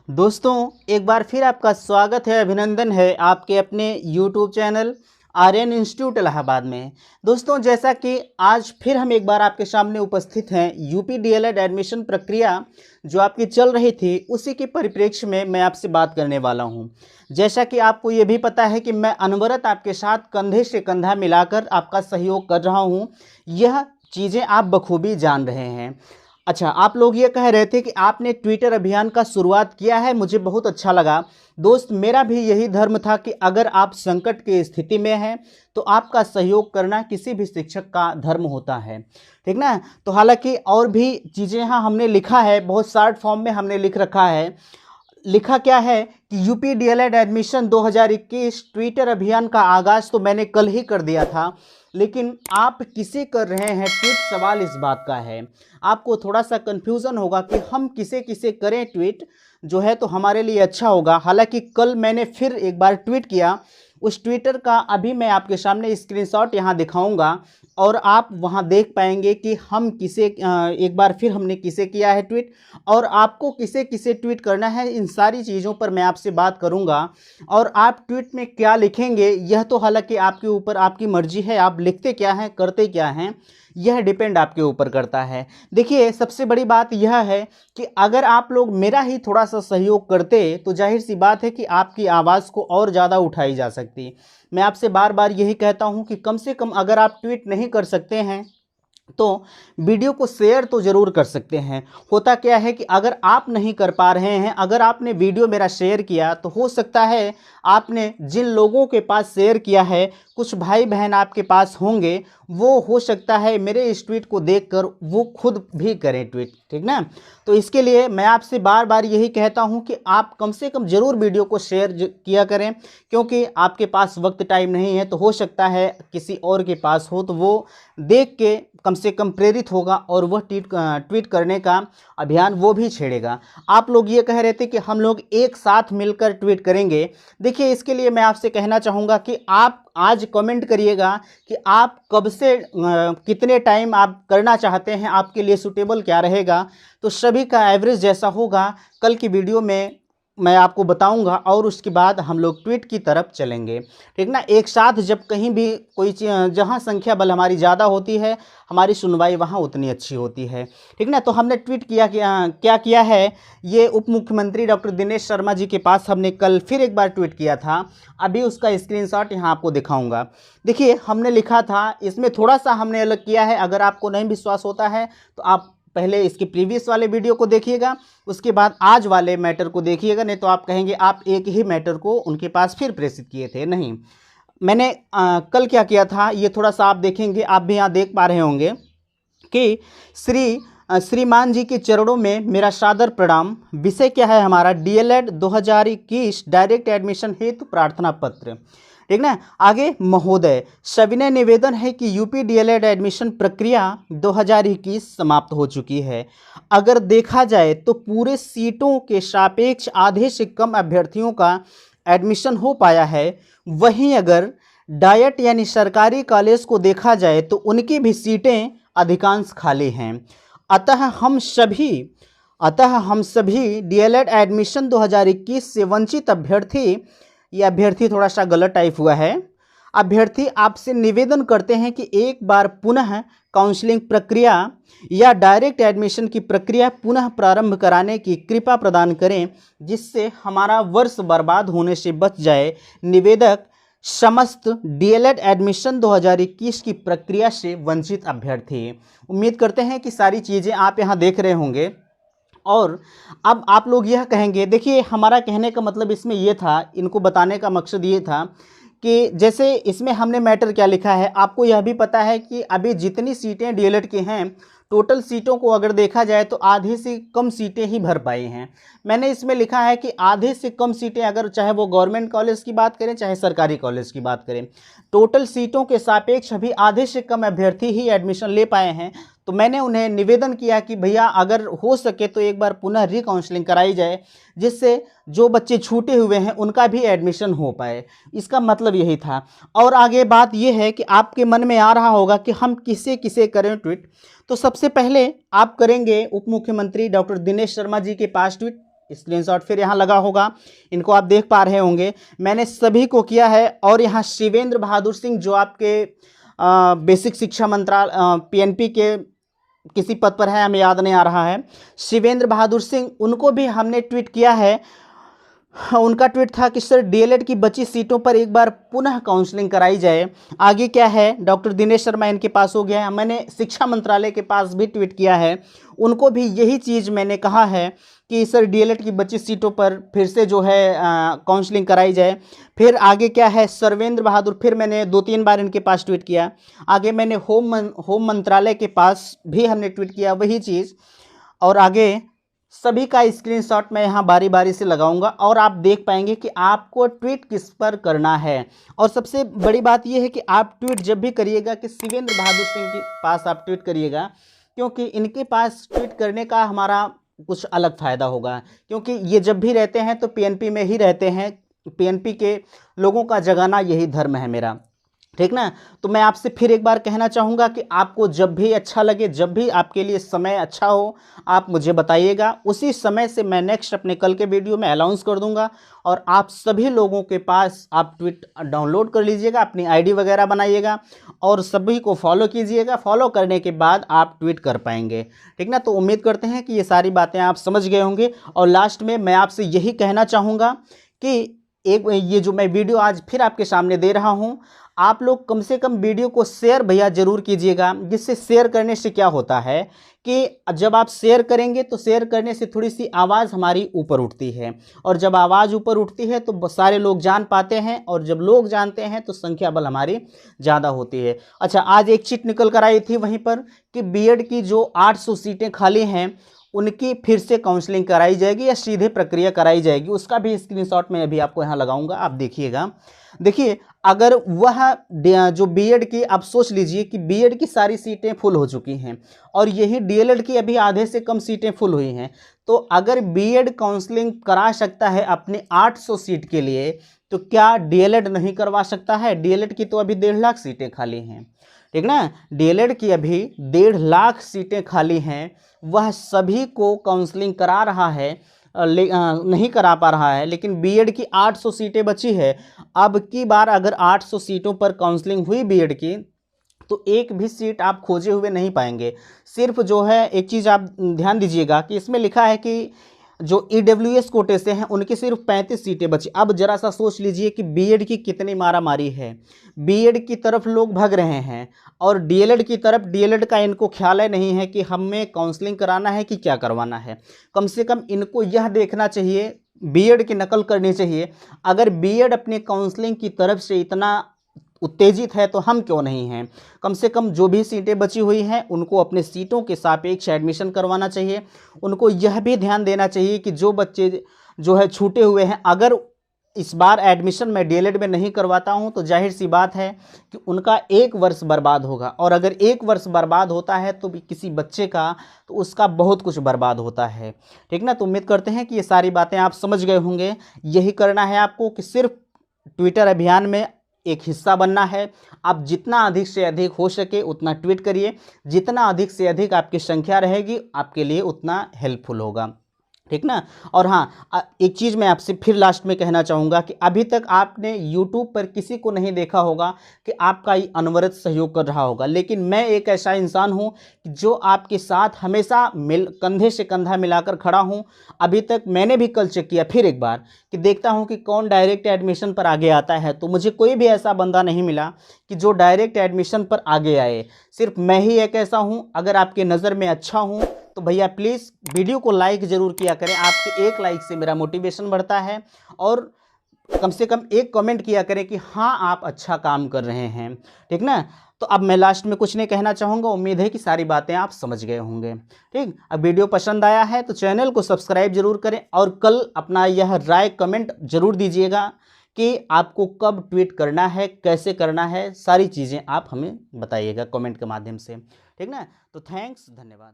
दोस्तों, एक बार फिर आपका स्वागत है, अभिनंदन है आपके अपने YouTube channel Aryan Institute Allahabad में। दोस्तों, जैसा कि आज फिर हम एक बार आपके सामने उपस्थित हैं, यूपी डीएलएड एडमिशन प्रक्रिया जो आपकी चल रही थी उसी के परिप्रेक्ष्य में मैं आपसे बात करने वाला हूं। जैसा कि आपको ये भी पता है कि मैं अनवरत आपके साथ कंधे से कंधा मिलाकर आपका सहयोग कर रहा हूं, यह चीज़ें आप बखूबी जान रहे हैं। अच्छा, आप लोग ये कह रहे थे कि आपने ट्विटर अभियान का शुरुआत किया है, मुझे बहुत अच्छा लगा। दोस्त, मेरा भी यही धर्म था कि अगर आप संकट की स्थिति में हैं तो आपका सहयोग करना किसी भी शिक्षक का धर्म होता है, ठीक ना। तो हालांकि और भी चीज़ें यहाँ हमने लिखा है, बहुत शॉर्ट फॉर्म में हमने लिख रखा है। लिखा क्या है कि यूपी डीएलएड एडमिशन 2021 ट्विटर अभियान का आगाज़ तो मैंने कल ही कर दिया था, लेकिन आप किसे कर रहे हैं ट्वीट, सवाल इस बात का है। आपको थोड़ा सा कन्फ्यूज़न होगा कि हम किसे किसे करें ट्वीट, जो है तो हमारे लिए अच्छा होगा। हालांकि कल मैंने फिर एक बार ट्वीट किया, उस ट्विटर का अभी मैं आपके सामने स्क्रीनशॉट यहाँ दिखाऊंगा और आप वहाँ देख पाएंगे कि हम किसे एक बार फिर हमने किसे किया है ट्वीट और आपको किसे किसे ट्वीट करना है। इन सारी चीज़ों पर मैं आपसे बात करूँगा और आप ट्वीट में क्या लिखेंगे यह तो हालांकि आपके ऊपर, आपकी मर्जी है, आप लिखते क्या हैं करते क्या हैं यह डिपेंड आपके ऊपर करता है। देखिए, सबसे बड़ी बात यह है कि अगर आप लोग मेरा ही थोड़ा सा सहयोग करते तो जाहिर सी बात है कि आपकी आवाज़ को और ज़्यादा उठाई जा सकती। मैं आपसे बार बार यही कहता हूं कि कम से कम अगर आप ट्वीट नहीं कर सकते हैं तो वीडियो को शेयर तो ज़रूर कर सकते हैं। होता क्या है कि अगर आप नहीं कर पा रहे हैं, अगर आपने वीडियो मेरा शेयर किया तो हो सकता है आपने जिन लोगों के पास शेयर किया है, कुछ भाई बहन आपके पास होंगे, वो हो सकता है मेरे इस ट्वीट को देखकर वो खुद भी करें ट्वीट, ठीक ना। तो इसके लिए मैं आपसे बार बार यही कहता हूं कि आप कम से कम ज़रूर वीडियो को शेयर किया करें, क्योंकि आपके पास वक्त टाइम नहीं है तो हो सकता है किसी और के पास हो, तो वो देख के कम से कम प्रेरित होगा और वह ट्वीट करने का अभियान वो भी छेड़ेगा। आप लोग ये कह रहे थे कि हम लोग एक साथ मिलकर ट्वीट करेंगे। देखिए, इसके लिए मैं आपसे कहना चाहूँगा कि आप आज कमेंट करिएगा कि आप कब से कितने टाइम आप करना चाहते हैं, आपके लिए सूटेबल क्या रहेगा। तो सभी का एवरेज जैसा होगा कल की वीडियो में मैं आपको बताऊंगा और उसके बाद हम लोग ट्वीट की तरफ चलेंगे, ठीक ना। एक साथ जब कहीं भी कोई जहां संख्या बल हमारी ज़्यादा होती है, हमारी सुनवाई वहां उतनी अच्छी होती है, ठीक ना। तो हमने ट्वीट किया कि क्या किया है, ये उप मुख्यमंत्री डॉक्टर दिनेश शर्मा जी के पास हमने कल फिर एक बार ट्वीट किया था। अभी उसका स्क्रीनशॉट यहाँ आपको दिखाऊंगा। देखिए, हमने लिखा था, इसमें थोड़ा सा हमने अलग किया है। अगर आपको नहीं विश्वास होता है तो आप पहले इसके प्रीवियस वाले वीडियो को देखिएगा, उसके बाद आज वाले मैटर को देखिएगा, नहीं तो आप कहेंगे आप एक ही मैटर को उनके पास फिर प्रेषित किए थे। नहीं, मैंने कल क्या किया था ये थोड़ा सा आप देखेंगे, आप भी यहाँ देख पा रहे होंगे कि श्रीमान जी के चरणों में मेरा सादर प्रणाम। विषय क्या है हमारा, डीएलएड 2021 डायरेक्ट एडमिशन हेतु प्रार्थना पत्र, ठीक ना। आगे, महोदय, सविनय निवेदन है कि यूपी डीएलएड एडमिशन प्रक्रिया 2021 समाप्त हो चुकी है। अगर देखा जाए तो पूरे सीटों के सापेक्ष आधे से कम अभ्यर्थियों का एडमिशन हो पाया है। वहीं अगर डायट यानी सरकारी कॉलेज को देखा जाए तो उनकी भी सीटें अधिकांश खाली हैं। अतः हम सभी डीएलएड एडमिशन 2021 से वंचित अभ्यर्थी, ये अभ्यर्थी थोड़ा सा गलत टाइप हुआ है, अभ्यर्थी आपसे निवेदन करते हैं कि एक बार पुनः काउंसलिंग प्रक्रिया या डायरेक्ट एडमिशन की प्रक्रिया पुनः प्रारंभ कराने की कृपा प्रदान करें, जिससे हमारा वर्ष बर्बाद होने से बच जाए। निवेदक, समस्त डीएलएड एडमिशन 2021 की प्रक्रिया से वंचित अभ्यर्थी। उम्मीद करते हैं कि सारी चीज़ें आप यहाँ देख रहे होंगे। और अब आप लोग यह कहेंगे, देखिए हमारा कहने का मतलब इसमें यह था, इनको बताने का मकसद ये था कि जैसे इसमें हमने मैटर क्या लिखा है, आपको यह भी पता है कि अभी जितनी सीटें डीएलएड की हैं, टोटल सीटों को अगर देखा जाए तो आधे से कम सीटें ही भर पाई हैं। मैंने इसमें लिखा है कि आधे से कम सीटें, अगर चाहे वो गवर्नमेंट कॉलेज की बात करें चाहे सरकारी कॉलेज की बात करें, टोटल सीटों के सापेक्ष अभी आधे से कम अभ्यर्थी ही एडमिशन ले पाए हैं। तो मैंने उन्हें निवेदन किया कि भैया अगर हो सके तो एक बार पुनः रिकाउंसलिंग कराई जाए, जिससे जो बच्चे छूटे हुए हैं उनका भी एडमिशन हो पाए। इसका मतलब यही था। और आगे बात यह है कि आपके मन में आ रहा होगा कि हम किसे किसे करें ट्वीट। तो सबसे पहले आप करेंगे उप मुख्यमंत्री डॉक्टर दिनेश शर्मा जी के पास ट्वीट, स्क्रीनशॉट फिर यहाँ लगा होगा, इनको आप देख पा रहे होंगे। मैंने सभी को किया है। और यहाँ शिवेंद्र बहादुर सिंह जो आपके बेसिक शिक्षा मंत्रालय PNP के किसी पद पर है, हमें याद नहीं आ रहा है, शिवेंद्र बहादुर सिंह, उनको भी हमने ट्वीट किया है। उनका ट्वीट था कि सर DLED की बची सीटों पर एक बार पुनः काउंसलिंग कराई जाए। आगे क्या है, डॉक्टर दिनेश शर्मा इनके पास हो गया है। मैंने शिक्षा मंत्रालय के पास भी ट्वीट किया है, उनको भी यही चीज़ मैंने कहा है कि सर DLED की बची सीटों पर फिर से जो है काउंसलिंग कराई जाए। फिर आगे क्या है, सर्वेंद्र बहादुर, फिर मैंने 2-3 बार इनके पास ट्वीट किया। आगे मैंने होम मंत्रालय के पास भी हमने ट्वीट किया वही चीज़। और आगे सभी का स्क्रीनशॉट मैं यहाँ बारी बारी से लगाऊंगा और आप देख पाएंगे कि आपको ट्वीट किस पर करना है। और सबसे बड़ी बात यह है कि आप ट्वीट जब भी करिएगा कि शिवेंद्र बहादुर सिंह के पास आप ट्वीट करिएगा, क्योंकि इनके पास ट्वीट करने का हमारा कुछ अलग फ़ायदा होगा, क्योंकि ये जब भी रहते हैं तो PNP में ही रहते हैं। PNP के लोगों का जगाना यही धर्म है मेरा, ठीक ना। तो मैं आपसे फिर एक बार कहना चाहूँगा कि आपको जब भी अच्छा लगे, जब भी आपके लिए समय अच्छा हो, आप मुझे बताइएगा। उसी समय से मैं नेक्स्ट अपने कल के वीडियो में अनाउंस कर दूंगा। और आप सभी लोगों के पास आप ट्वीट डाउनलोड कर लीजिएगा, अपनी ID वगैरह बनाइएगा और सभी को फॉलो कीजिएगा। फॉलो करने के बाद आप ट्वीट कर पाएंगे, ठीक ना। तो उम्मीद करते हैं कि ये सारी बातें आप समझ गए होंगे। और लास्ट में मैं आपसे यही कहना चाहूँगा कि ये जो मैं वीडियो आज फिर आपके सामने दे रहा हूँ, आप लोग कम से कम वीडियो को शेयर भैया ज़रूर कीजिएगा। जिससे शेयर करने से क्या होता है कि जब आप शेयर करेंगे तो शेयर करने से थोड़ी सी आवाज़ हमारी ऊपर उठती है, और जब आवाज़ ऊपर उठती है तो सारे लोग जान पाते हैं, और जब लोग जानते हैं तो संख्या बल हमारी ज़्यादा होती है। अच्छा, आज एक चिट निकल कर आई थी वहीं पर कि B.Ed की जो 800 सीटें खाली हैं उनकी फिर से काउंसलिंग कराई जाएगी या सीधे प्रक्रिया कराई जाएगी। उसका भी स्क्रीनशॉट मैं अभी आपको यहाँ लगाऊंगा, आप देखिएगा। देखिए, अगर वह जो B.Ed की, आप सोच लीजिए कि B.Ed की सारी सीटें फुल हो चुकी हैं और यही DLED की अभी आधे से कम सीटें फुल हुई हैं, तो अगर B.Ed काउंसलिंग करा सकता है अपने 800 सीट के लिए, तो क्या DLED नहीं करवा सकता है? DLED की तो अभी 1.5 लाख सीटें खाली हैं, ठीक ना। DLED की अभी 1.5 लाख सीटें खाली हैं, वह सभी को काउंसलिंग करा रहा है, नहीं करा पा रहा है। लेकिन B.Ed की 800 सीटें बची है। अब की बार अगर 800 सीटों पर काउंसलिंग हुई B.Ed की, तो एक भी सीट आप खोजे हुए नहीं पाएंगे। सिर्फ जो है एक चीज़ आप ध्यान दीजिएगा कि इसमें लिखा है कि जो EWS कोटे से हैं उनकी सिर्फ 35 सीटें बची। अब जरा सा सोच लीजिए कि B.Ed की कितनी मारामारी है। B.Ed की तरफ लोग भाग रहे हैं और DLED की तरफ, DLED का इनको ख्याल नहीं है कि हमें काउंसलिंग कराना है कि क्या करवाना है। कम से कम इनको यह देखना चाहिए, B.Ed की नकल करनी चाहिए। अगर B.Ed अपने काउंसलिंग की तरफ से इतना उत्तेजित है तो हम क्यों नहीं हैं। कम से कम जो भी सीटें बची हुई हैं उनको अपने सीटों के सापेक्ष एडमिशन करवाना चाहिए। उनको यह भी ध्यान देना चाहिए कि जो बच्चे जो है छूटे हुए हैं, अगर इस बार एडमिशन मैं DLED में नहीं करवाता हूं तो जाहिर सी बात है कि उनका 1 वर्ष बर्बाद होगा। और अगर 1 वर्ष बर्बाद होता है तो भी किसी बच्चे का, तो उसका बहुत कुछ बर्बाद होता है, ठीक ना। तो उम्मीद करते हैं कि ये सारी बातें आप समझ गए होंगे। यही करना है आपको कि सिर्फ ट्विटर अभियान में एक हिस्सा बनना है। आप जितना अधिक से अधिक हो सके उतना ट्वीट करिए, जितना अधिक से अधिक आपकी संख्या रहेगी आपके लिए उतना हेल्पफुल होगा, ठीक ना। और हाँ, एक चीज़ मैं आपसे फिर लास्ट में कहना चाहूँगा कि अभी तक आपने YouTube पर किसी को नहीं देखा होगा कि आपका ये अनवरत सहयोग कर रहा होगा, लेकिन मैं एक ऐसा इंसान हूँ जो आपके साथ हमेशा कंधे से कंधा मिलाकर खड़ा हूँ। अभी तक मैंने भी कल चेक किया फिर एक बार कि देखता हूँ कि कौन डायरेक्ट एडमिशन पर आगे आता है, तो मुझे कोई भी ऐसा बंदा नहीं मिला कि जो डायरेक्ट एडमिशन पर आगे आए। सिर्फ मैं ही एक ऐसा हूँ। अगर आपके नज़र में अच्छा हूँ तो भैया प्लीज़ वीडियो को लाइक ज़रूर किया करें। आपके एक लाइक से मेरा मोटिवेशन बढ़ता है। और कम से कम एक कमेंट किया करें कि हाँ आप अच्छा काम कर रहे हैं, ठीक ना। तो अब मैं लास्ट में कुछ नहीं कहना चाहूँगा। उम्मीद है कि सारी बातें आप समझ गए होंगे, ठीक। अब वीडियो पसंद आया है तो चैनल को सब्सक्राइब जरूर करें और कल अपना यह राय कमेंट जरूर दीजिएगा कि आपको कब ट्वीट करना है, कैसे करना है, सारी चीज़ें आप हमें बताइएगा कमेंट के माध्यम से, ठीक ना। तो थैंक्स, धन्यवाद।